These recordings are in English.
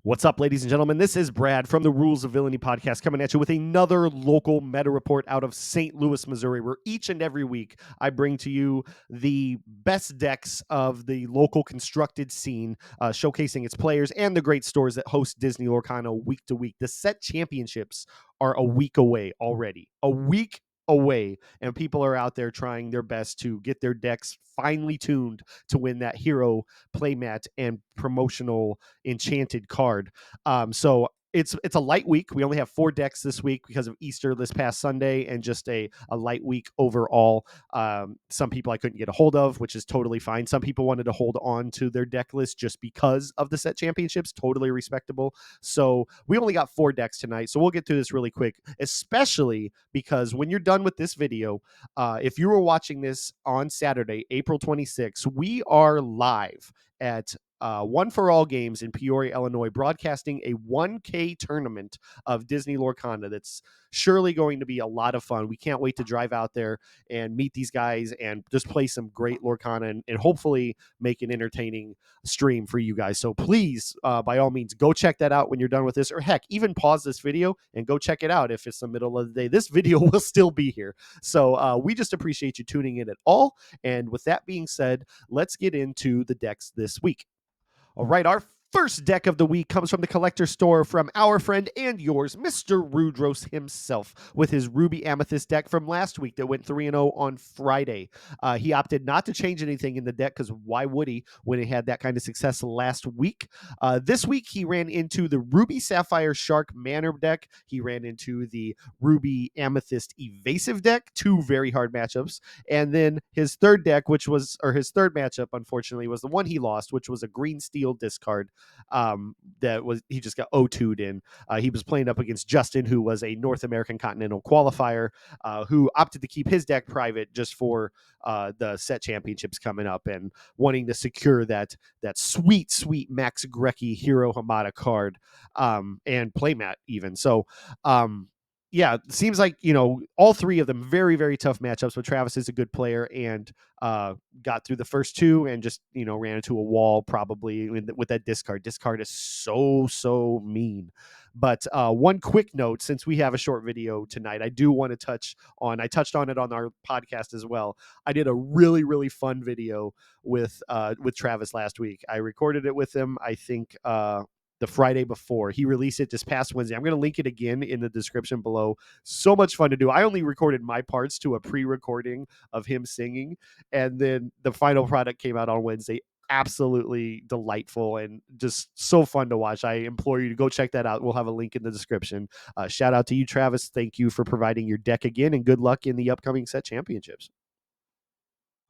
What's up, ladies and gentlemen? This is Brad from the Rules of Villainy podcast coming at you with another local meta report out of St. Louis, Missouri, where each and every week I bring to you the best decks of the local constructed scene, showcasing its players and the great stores that host Disney Lorcana week to week. The set championships are a week away already. A week away, and people are out there trying their best to get their decks finely tuned to win that hero playmat and promotional enchanted card. So it's a light week. We only have 4 decks this week because of Easter this past Sunday, and just a light week overall. Some people I couldn't get a hold of, which is totally fine. Some people wanted to hold on to their deck list just because of the set championships. Totally respectable. So we only got 4 decks tonight. So we'll get through this really quick, especially because when you're done with this video, if you were watching this on Saturday, April 26th, we are live at One for All Games in Peoria, Illinois, broadcasting a 1K tournament of Disney Lorcana that's surely going to be a lot of fun. We can't wait to drive out there and meet these guys and just play some great Lorcana and hopefully make an entertaining stream for you guys. So please, by all means, go check that out when you're done with this, or heck, even pause this video and go check it out if it's the middle of the day. This video will still be here. So we just appreciate you tuning in at all. And with that being said, let's get into the decks this week. All right, our first deck of the week comes from the collector store from our friend and yours, Mr. Rudros himself, with his Ruby Amethyst deck from last week that went 3-0 on Friday. He opted not to change anything in the deck because why would he when he had that kind of success last week? This week, he ran into the Ruby Sapphire Shark Manor deck. He ran into the Ruby Amethyst Evasive deck, 2 very hard matchups. And then his third deck, his third matchup, unfortunately, was the one he lost, which was a green steel discard. He just got O2'd in. He was playing up against Justin, who was a North American Continental qualifier, who opted to keep his deck private just for the set championships coming up and wanting to secure that sweet Max Grecki Hero Hamada card and playmat even. So yeah, it seems like, all 3 of them very, very tough matchups, but Travis is a good player and got through the first 2 and just, ran into a wall probably with that discard. Discard is so mean. But one quick note, since we have a short video tonight, I do want to I touched on it on our podcast as well. I did a really, really fun video with Travis last week. I recorded it with him, I think, the Friday before. He released it this past Wednesday. I'm going to link it again in the description below. So much fun to do. I only recorded my parts to a pre-recording of him singing, and then the final product came out on Wednesday. Absolutely delightful and just so fun to watch. I implore you to go check that out. We'll have a link in the description. Shout out to you, Travis. Thank you for providing your deck again, and good luck in the upcoming set championships.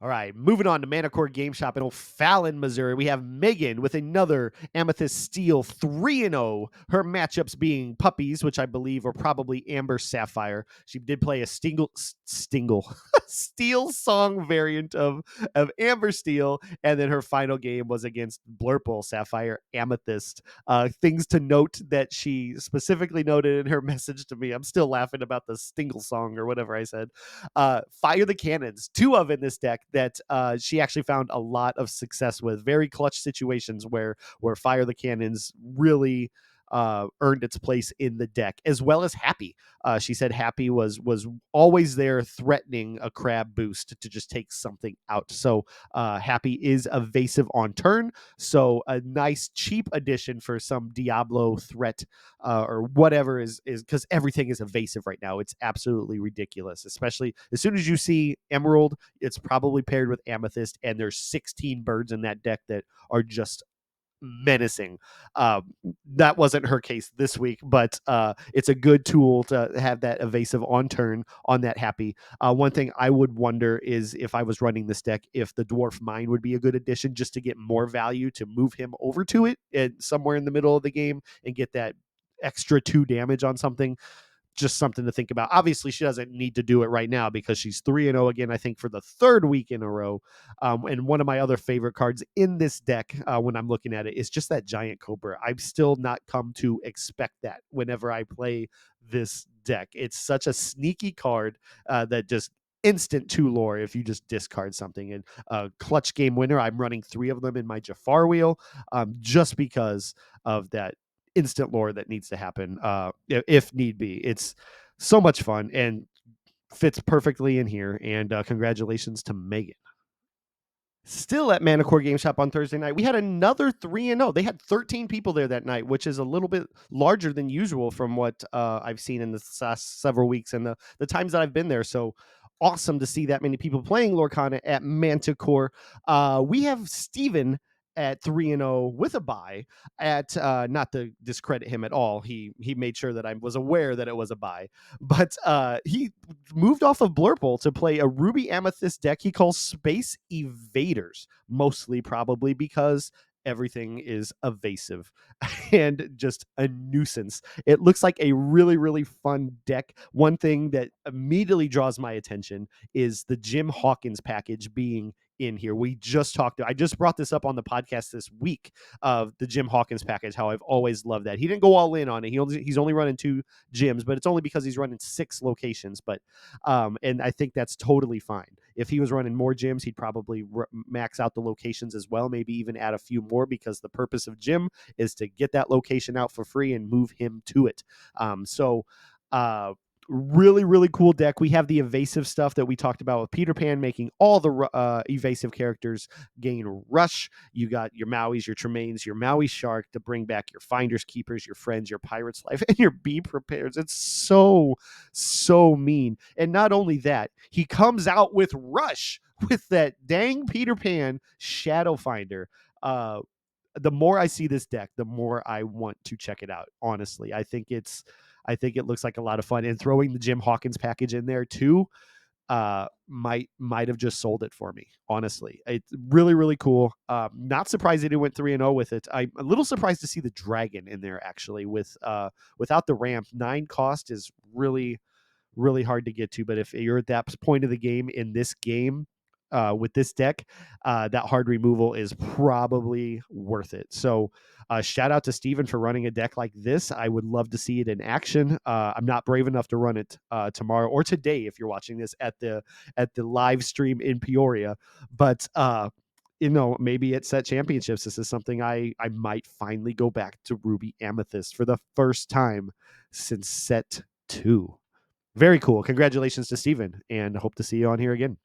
All right, moving on to Manticore Game Shop in O'Fallon, Missouri. We have Megan with another Amethyst Steel 3-0. Her matchups being Puppies, which I believe are probably Amber Sapphire. She did play a Steel Song variant of Amber Steel, and then her final game was against Blurple Sapphire Amethyst. Things to note that she specifically noted in her message to me. I'm still laughing about the Stingle Song or whatever I said. Fire the Cannons, 2 of in this deck that she actually found a lot of success with. Very clutch situations where Fire the Cannons really earned its place in the deck, as well as Happy. She said Happy was always there threatening a crab boost to just take something out. So Happy is evasive on turn. So a nice cheap addition for some Diablo threat or whatever is because everything is evasive right now. It's absolutely ridiculous, especially as soon as you see Emerald, it's probably paired with Amethyst, and there's 16 birds in that deck that are just menacing. That wasn't her case this week, but it's a good tool to have that evasive on turn on that Happy. One thing I would wonder is if I was running this deck, if the Dwarf Mine would be a good addition just to get more value to move him over to it and somewhere in the middle of the game and get that extra 2 damage on something. Just something to think about. Obviously, she doesn't need to do it right now because she's 3-0 again, I think, for the 3rd week in a row. And one of my other favorite cards in this deck, when I'm looking at it, is just that Giant Cobra. I've still not come to expect that whenever I play this deck. It's such a sneaky card that just instant 2 lore if you just discard something. And clutch game winner, I'm running 3 of them in my Jafar wheel just because of that instant lore that needs to happen if need be. It's so much fun and fits perfectly in here. And congratulations to Megan. Still at Manticore Game Shop on Thursday night, we had another 3-0. They had 13 people there that night, which is a little bit larger than usual from what I've seen in the last several weeks and the times that I've been there. So awesome to see that many people playing Lorcana at Manticore. We have Steven at 3-0 with a bye at not to discredit him at all. He made sure that I was aware that it was a bye, but he moved off of Blurple to play a Ruby Amethyst deck he calls Space Evaders, mostly probably because everything is evasive and just a nuisance. It looks like a really, really fun deck. One thing that immediately draws my attention is the Jim Hawkins package being in here. I just brought this up on the podcast this week of the Jim Hawkins package, how I've always loved that. He didn't go all in on it. He's only running 2 gyms, but it's only because he's running 6 locations. But and I think that's totally fine. If he was running more gyms, he'd probably max out the locations as well, maybe even add a few more, because the purpose of Jim is to get that location out for free and move him to it. Really, really cool deck. We have the evasive stuff that we talked about with Peter Pan, making all the evasive characters gain rush. You got your Mauis, your Tremaines, your Maui Shark to bring back your Finders Keepers, your Friends, your Pirate's Life, and your Be Prepared. It's so, so mean. And not only that, he comes out with rush with that dang Peter Pan Shadow Finder. The more I see this deck, the more I want to check it out. Honestly, I think it looks like a lot of fun, and throwing the Jim Hawkins package in there too might have just sold it for me. Honestly, it's really, really cool. Not surprised that he went 3-0 with it. I'm a little surprised to see the dragon in there actually with without the ramp. 9 cost is really, really hard to get to. But if you're at that point of the game in this game with this deck, that hard removal is probably worth it. So shout out to Steven for running a deck like this. I would love to see it in action. I'm not brave enough to run it tomorrow or today if you're watching this at the live stream in Peoria. But maybe at set championships, this is something I might finally go back to Ruby Amethyst for the first time since set 2. Very cool. Congratulations to Steven, and hope to see you on here again.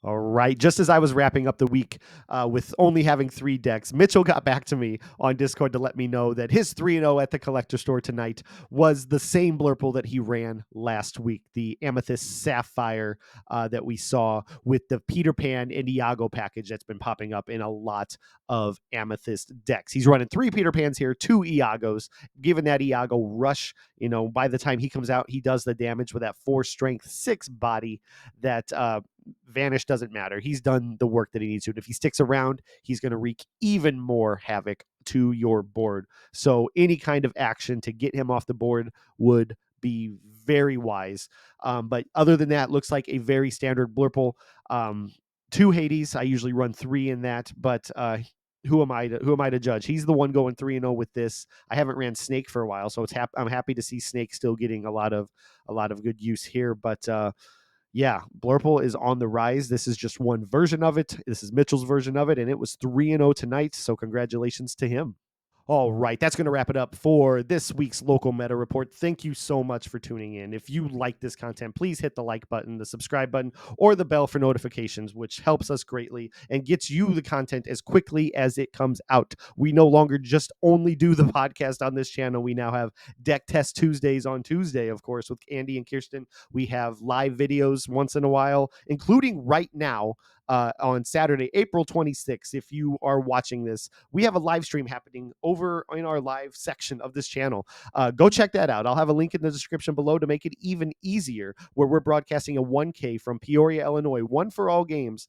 All right. Just as I was wrapping up the week with only having 3 decks, Mitchell got back to me on Discord to let me know that his 3-0 at the collector store tonight was the same Blurple that he ran last week, the Amethyst Sapphire that we saw with the Peter Pan and Iago package that's been popping up in a lot of Amethyst decks. He's running 3 Peter Pans here, 2 Iagos, given that Iago rush. By the time he comes out, he does the damage with that 4 strength, 6 body that Vanish doesn't matter. He's done the work that he needs to. And if he sticks around, he's going to wreak even more havoc to your board. So any kind of action to get him off the board would be very wise. But other than that, looks like a very standard Blurple. 2 Hades. I usually run 3 in that, but who am I to judge? He's the one going 3-0 with this. I haven't ran Snake for a while, so I'm happy to see Snake still getting a lot of good use here. But yeah, Blurple is on the rise. This is just one version of it. This is Mitchell's version of it, and it was 3-0 tonight, so congratulations to him. All right, that's going to wrap it up for this week's Local Meta Report. Thank you so much for tuning in. If you like this content, please hit the like button, the subscribe button, or the bell for notifications, which helps us greatly and gets you the content as quickly as it comes out. We no longer just only do the podcast on this channel. We now have Deck Test Tuesdays on Tuesday, of course, with Andy and Kirsten. We have live videos once in a while, including right now, on Saturday, April 26th. If you are watching this, we have a live stream happening over in our live section of this channel. Go check that out. I'll have a link in the description below to make it even easier, where we're broadcasting a 1K from Peoria, Illinois, one for all games.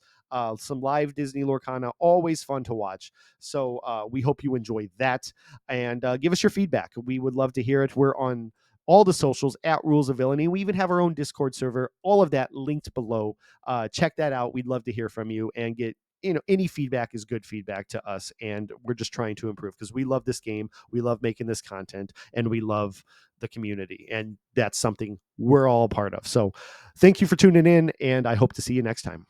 Some live Disney Lorcana, always fun to watch. So we hope you enjoy that, and give us your feedback. We would love to hear it. We're on all the socials at Rules of Villainy. We even have our own Discord server. All of that linked below. Check that out. We'd love to hear from you and get any feedback is good feedback to us, and we're just trying to improve because we love this game, we love making this content, and we love the community, and that's something we're all a part of. So thank you for tuning in, and I hope to see you next time.